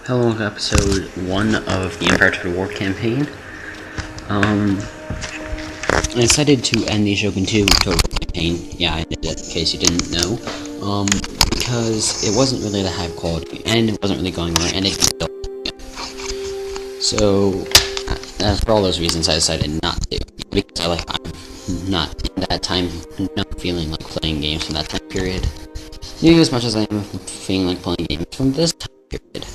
Hello, episode 1 of the Empire Total War campaign. I decided to end the Shogun II Total War campaign. Yeah, I did it, in case you didn't know. Because it wasn't really the high quality, and it wasn't really going well, and it still. So, for all those reasons, I decided not to. Because I'm not in that time, not feeling like playing games from that time period. Nearly as much as I am feeling like playing games from this time period.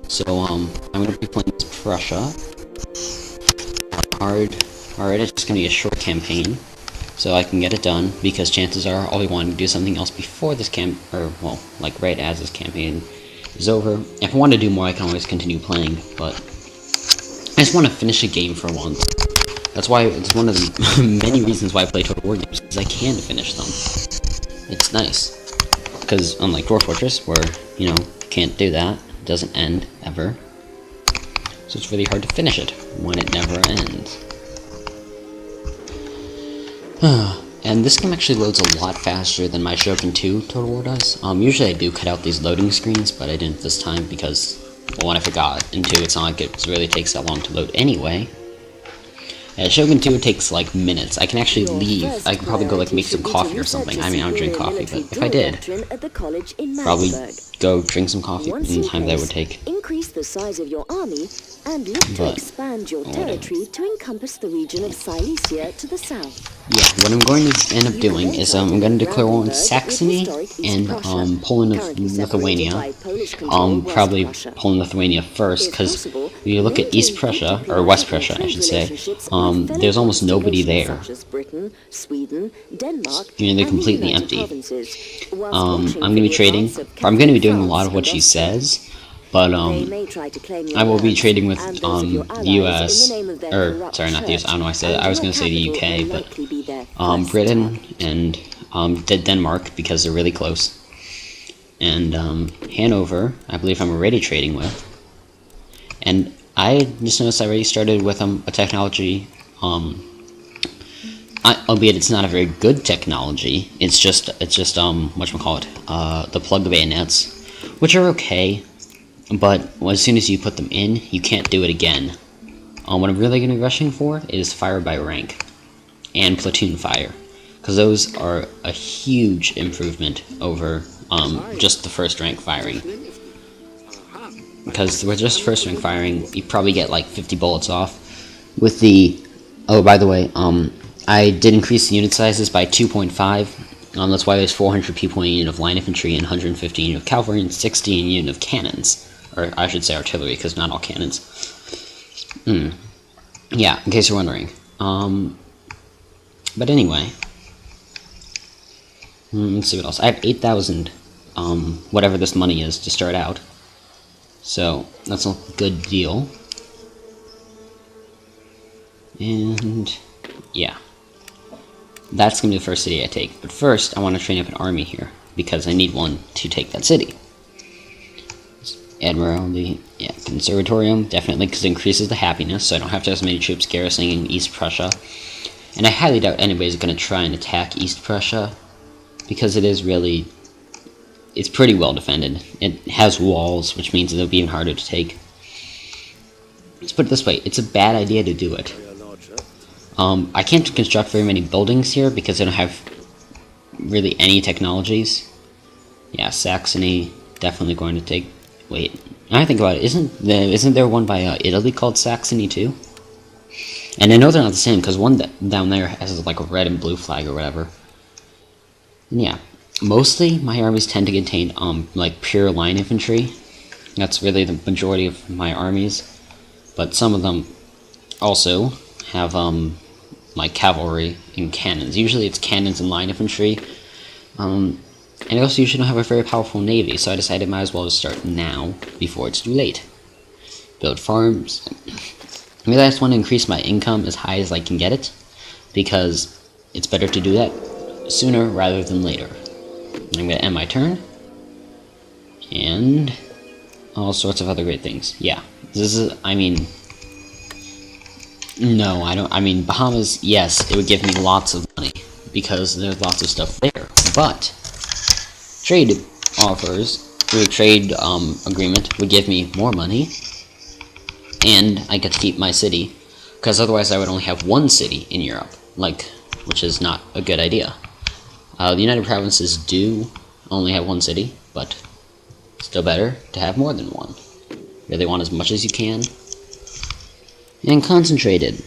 So, I'm gonna be playing as Prussia. Alright, it's just gonna be a short campaign, so I can get it done, because chances are I'll be wanting to do something else before this right as this campaign is over. If I want to do more, I can always continue playing, but I just want to finish a game for once. That's why, it's one of the many reasons why I play Total War games, because I can finish them. It's nice. Because, unlike Dwarf Fortress, where, can't do that, it doesn't end, ever. So it's really hard to finish it, when it never ends. And this game actually loads a lot faster than my Shogun II Total War does. Usually I do cut out these loading screens, but I didn't this time because, well, one, I forgot, and two, it's not like it really takes that long to load anyway. Shogun 2 takes like minutes. I can actually leave. I can probably go make some coffee or something. I mean, I don't drink coffee, but if I did, probably go drink some coffee in the time that would take. Increase the size of your army and look to expand your territory to encompass the region of Silesia to the south. Yeah, what I'm going to end up doing is I'm going to declare war on Saxony and Poland of Lithuania. Probably Poland Lithuania first, because if you look at East Prussia, or West Prussia, I should say, there's almost nobody there. They're completely empty. I'm going to be trading. I'm going to be doing a lot of what she says. But, I will be trading with, US, or, sorry, not the US, I don't know why I said that. I was going to say the UK, but, Britain and, Denmark, because they're really close. And, Hanover, I believe I'm already trading with. And I just noticed I already started with, a technology, albeit it's not a very good technology. It's just, whatchamacallit, the plug bayonets, which are okay. But as soon as you put them in, you can't do it again. What I'm really going to be rushing for is fire by rank and platoon fire, because those are a huge improvement over just the first rank firing. Because with just first rank firing, you probably get like 50 bullets off. With the by the way, I did increase the unit sizes by 2.5. That's why there's 400 people in a unit of line infantry and 150 unit of cavalry and 60 in a unit of cannons. Or I should say artillery, because not all cannons. Yeah, in case you're wondering. But anyway. Let's see what else. I have 8,000, whatever this money is, to start out. So, that's a good deal. And, yeah. That's going to be the first city I take. But first, I want to train up an army here, because I need one to take that city. Admiralty, yeah, Conservatorium, definitely, because it increases the happiness, so I don't have to have as many troops garrisoning in East Prussia. And I highly doubt anybody's going to try and attack East Prussia, because it's pretty well defended. It has walls, which means it'll be even harder to take. Let's put it this way, it's a bad idea to do it. I can't construct very many buildings here, because I don't have really any technologies. Yeah, Saxony, definitely going to take... Wait, now I think about it, isn't there one by Italy called Saxony too? And I know they're not the same, because one down there has like a red and blue flag or whatever. And yeah, mostly my armies tend to contain like pure line infantry. That's really the majority of my armies. But some of them also have like cavalry and cannons. Usually it's cannons and line infantry. And I also usually don't have a very powerful navy, so I decided I might as well just start now, before it's too late. Build farms. Maybe I just want to increase my income as high as I can get it, because it's better to do that sooner rather than later. I'm going to end my turn, and all sorts of other great things. Yeah, this is, no, I don't, Bahamas, yes, it would give me lots of money, because there's lots of stuff there, but trade offers through a trade agreement would give me more money, and I get to keep my city, because otherwise I would only have one city in Europe, which is not a good idea. The United Provinces do only have one city, but still better to have more than one. Really want as much as you can. And concentrated.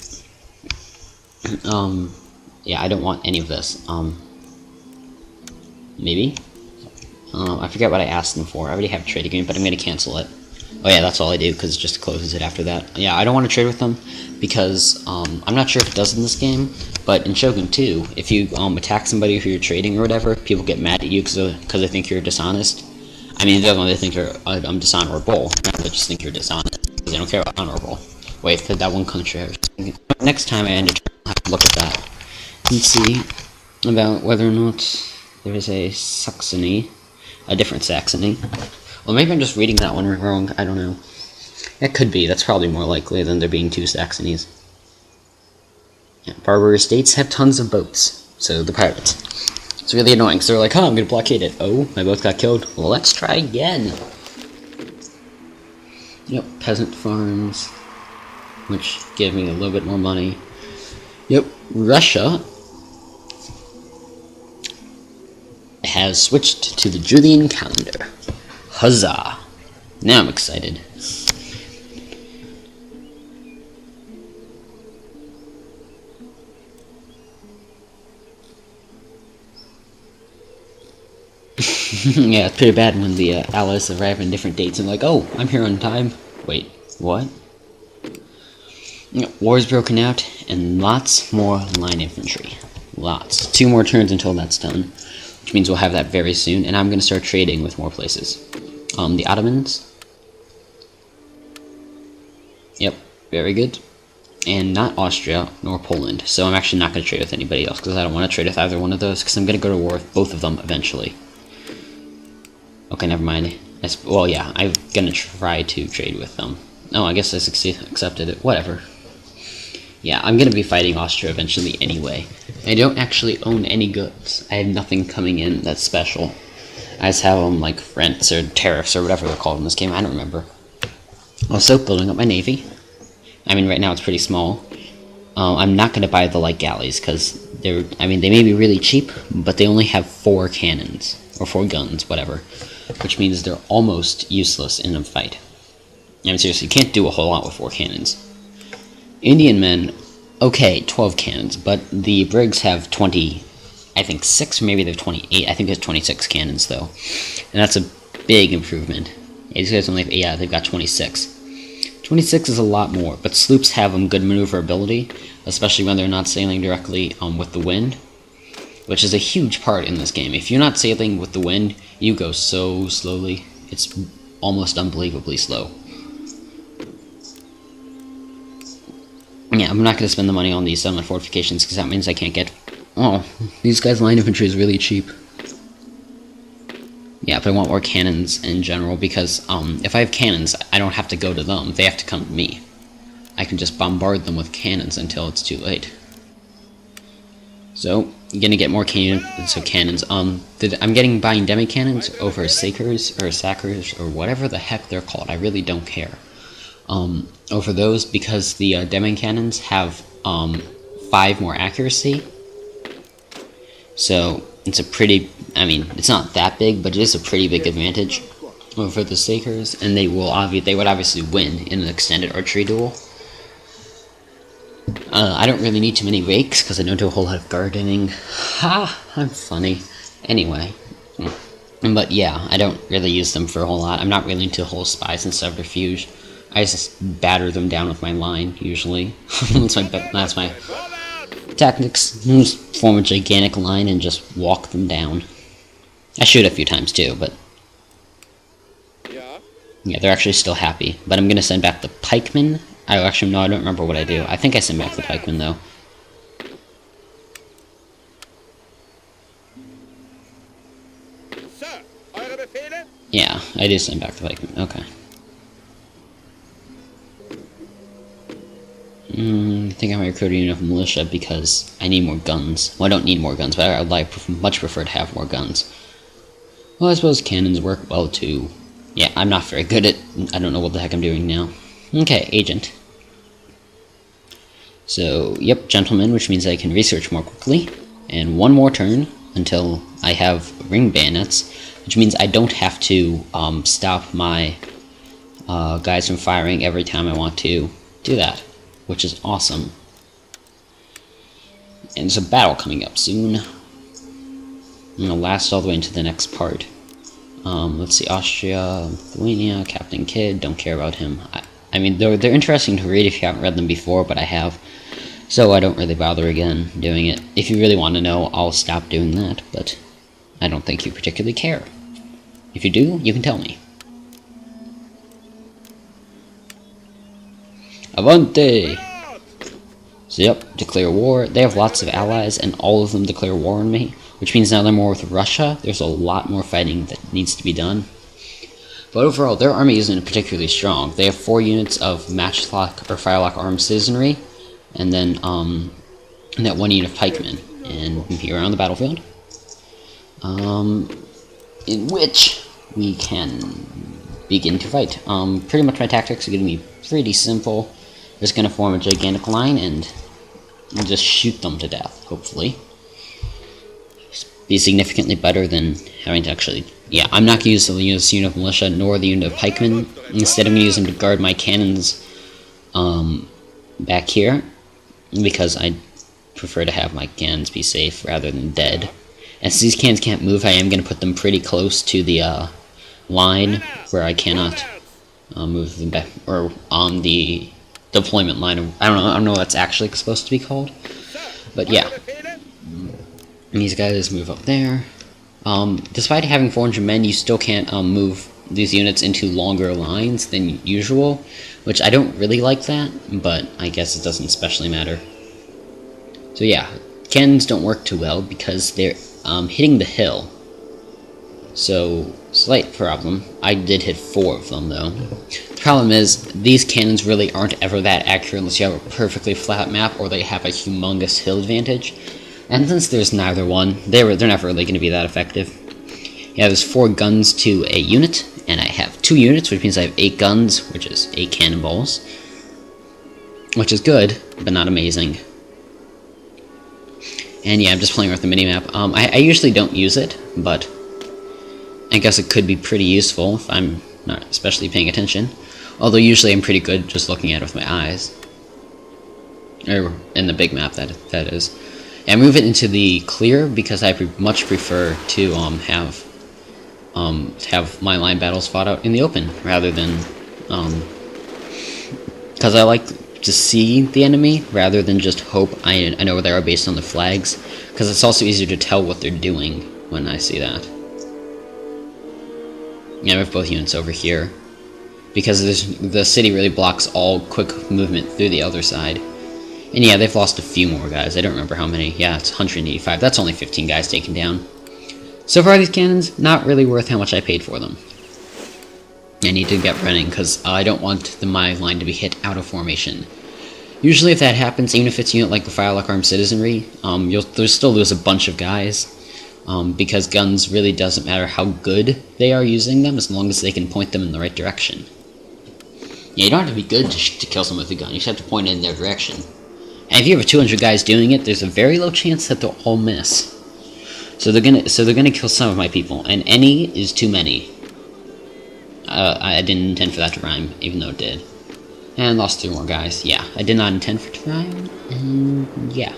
Yeah, I don't want any of this. Maybe? I forget what I asked them for. I already have a trade agreement, but I'm going to cancel it. Oh yeah, that's all I do, because it just closes it after that. Yeah, I don't want to trade with them, because I'm not sure if it does in this game, but in Shogun II, if you attack somebody who you're trading or whatever, people get mad at you because they think you're dishonest. I mean, they think you're dishonorable. They just think you're dishonest, because they don't care about honorable. Wait, that one country I was thinking. Next time I end it, I'll have to look at that and see about whether or not there is a Saxony, a different Saxony. Well, maybe I'm just reading that one wrong. I don't know. It could be. That's probably more likely than there being two Saxonies. Yeah, Barbary states have tons of boats, so the pirates. It's really annoying, because they're like, oh, I'm going to blockade it. Oh, my boat got killed. Well, let's try again. Yep, peasant farms, which give me a little bit more money. Yep, Russia has switched to the Julian calendar. Huzzah! Now I'm excited. Yeah, it's pretty bad when the allies arrive on different dates and like, oh, I'm here on time. Wait, what? War's broken out, and lots more line infantry. Lots. 2 more turns until that's done, which means we'll have that very soon, and I'm going to start trading with more places. The Ottomans. Yep, very good. And not Austria, nor Poland, so I'm actually not going to trade with anybody else, because I don't want to trade with either one of those, because I'm going to go to war with both of them eventually. Okay, never mind. Well, yeah, I'm going to try to trade with them. Oh, I guess I accepted it. Whatever. Yeah, I'm going to be fighting Austria eventually anyway. I don't actually own any goods. I have nothing coming in that's special. I just have them like rents or tariffs or whatever they're called in this game. I don't remember. Also, building up my navy. I mean, right now it's pretty small. I'm not going to buy the light galleys because they may be really cheap, but they only have 4 cannons or 4 guns, whatever, which means they're almost useless in a fight. I mean, seriously, you can't do a whole lot with 4 cannons. Indian men, okay, 12 cannons, but the Briggs have 20, I think 6, or maybe they're 28. I think there's 26 cannons, though. And that's a big improvement. These guys only have, yeah, they've got 26. 26 is a lot more, but sloops have good maneuverability, especially when they're not sailing directly with the wind, which is a huge part in this game. If you're not sailing with the wind, you go so slowly. It's almost unbelievably slow. Yeah, I'm not going to spend the money on these settlement fortifications, because that means I can't get... Oh, these guys' line infantry is really cheap. Yeah, but I want more cannons in general, because if I have cannons, I don't have to go to them. They have to come to me. I can just bombard them with cannons until it's too late. So, I'm going to get more cannons. I'm getting buying demi-cannons over Sakers, or whatever the heck they're called. I really don't care. Over those, because the demi-cannons have 5 more accuracy. So, it's a pretty, it's not that big, but it is a pretty big advantage over the Sakers, and they would obviously win in an extended archery duel. I don't really need too many rakes, because I don't do a whole lot of gardening. Ha! I'm funny. Anyway. But yeah, I don't really use them for a whole lot. I'm not really into whole spies and subterfuge. I just batter them down with my line, usually. That's my tactics. Just form a gigantic line and just walk them down. I shoot a few times too, but... Yeah, they're actually still happy. But I'm gonna send back the pikemen. I don't remember what I do. I think I send back the pikemen, though. Yeah, I do send back the pikemen. Okay. I think I might recruit a unit of militia because I need more guns. Well, I don't need more guns, but I would much prefer to have more guns. Well, I suppose cannons work well, too. Yeah, I'm not very good at... I don't know what the heck I'm doing now. Okay, agent. So, yep, gentleman, which means I can research more quickly. And one more turn until I have ring bayonets, which means I don't have to stop my guys from firing every time I want to do that, which is awesome. And there's a battle coming up soon. I'm gonna last all the way into the next part. Let's see, Austria, Lithuania, Captain Kidd, don't care about him. I mean, they're interesting to read if you haven't read them before, but I have. So I don't really bother again doing it. If you really want to know, I'll stop doing that, but I don't think you particularly care. If you do, you can tell me. Avante! So yep, declare war. They have lots of allies, and all of them declare war on me, which means now they're more with Russia. There's a lot more fighting that needs to be done. But overall, their army isn't particularly strong. They have 4 units of matchlock or firelock armed citizenry, and then that 1 unit of pikemen. And here on the battlefield, in which we can begin to fight. Pretty much my tactics are going to be pretty simple. Just going to form a gigantic line and just shoot them to death, hopefully. Be significantly better than having to actually... Yeah, I'm not going to use the unit of militia nor the unit of pikemen. Instead, I'm going to use them to guard my cannons back here, because I prefer to have my cannons be safe rather than dead. And since these cannons can't move, I am going to put them pretty close to the line where I cannot move them back, or on the deployment line. I don't know what that's actually supposed to be called, but yeah. And these guys move up there. Despite having 400 men, you still can't move these units into longer lines than usual, which I don't really like that, but I guess it doesn't especially matter. So yeah, cannons don't work too well because they're hitting the hill. So, slight problem. I did hit 4 of them, though. The problem is, these cannons really aren't ever that accurate unless you have a perfectly flat map or they have a humongous hill advantage. And since there's neither one, they're never really going to be that effective. Yeah, there's 4 guns to a unit, and I have 2 units, which means I have 8 guns, which is 8 cannonballs. Which is good, but not amazing. And yeah, I'm just playing with the minimap. I usually don't use it, but I guess it could be pretty useful if I'm not especially paying attention. Although usually I'm pretty good just looking at it with my eyes. Or in the big map, that is. And move it into the clear because I much prefer to have my line battles fought out in the open rather than because I like to see the enemy rather than just hope I know where they are based on the flags, because it's also easier to tell what they're doing when I see that. Yeah, I have both units over here because the city really blocks all quick movement through the other side. And yeah, they've lost a few more guys. I don't remember how many. Yeah, it's 185. That's only 15 guys taken down. So far, these cannons, not really worth how much I paid for them. I need to get running, because I don't want my line to be hit out of formation. Usually if that happens, even if it's a unit like the Firelock Armed Citizenry, you'll still lose a bunch of guys. Because guns really doesn't matter how good they are using them, as long as they can point them in the right direction. Yeah, you don't have to be good to kill someone with a gun, you just have to point it in their direction. And if you have 200 guys doing it, there's a very low chance that they'll all miss. So they're gonna kill some of my people, and any is too many. I didn't intend for that to rhyme, even though it did. And lost 3 more guys. Yeah, I did not intend for it to rhyme, and yeah.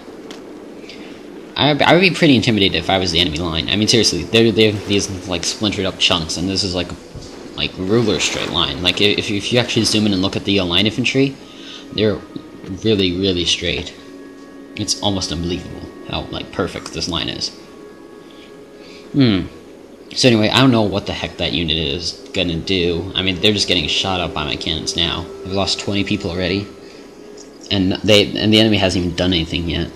I would be pretty intimidated if I was the enemy line. I mean, seriously, they have these like splintered up chunks, and this is like ruler straight line. Like if you actually zoom in and look at the line infantry, they're really, really straight. It's almost unbelievable how like perfect this line is. So anyway, I don't know what the heck that unit is gonna do. I mean, they're just getting shot up by my cannons now. I've lost 20 people already, and the enemy hasn't even done anything yet,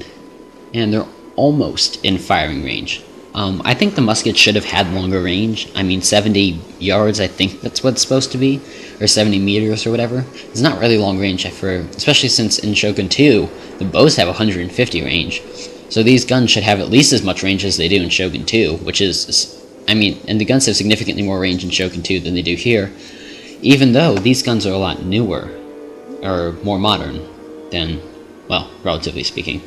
and they're almost in firing range. I think the musket should have had longer range. I mean, 70 yards, I think that's what it's supposed to be, or 70 meters or whatever. It's not really long range, especially since in Shogun II, the bows have 150 range. So these guns should have at least as much range as they do in Shogun II, which is I mean, and the guns have significantly more range in Shogun II than they do here, even though these guns are a lot newer, or more modern, than, well, relatively speaking,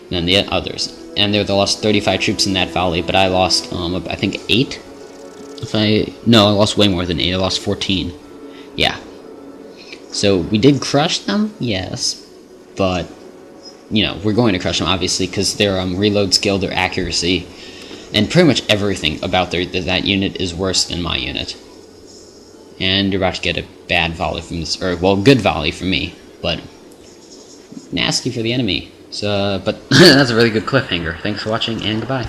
than the others. And they lost 35 troops in that volley, but I lost, I think 8? No, I lost way more than 8, I lost 14. Yeah. So, we did crush them, yes, but, you know, we're going to crush them, obviously, because their reload skill, their accuracy, and pretty much everything about that unit is worse than my unit. And you're about to get a bad volley from this, or, well, good volley from me, but nasty for the enemy. So, but that's a really good cliffhanger. Thanks for watching, and goodbye.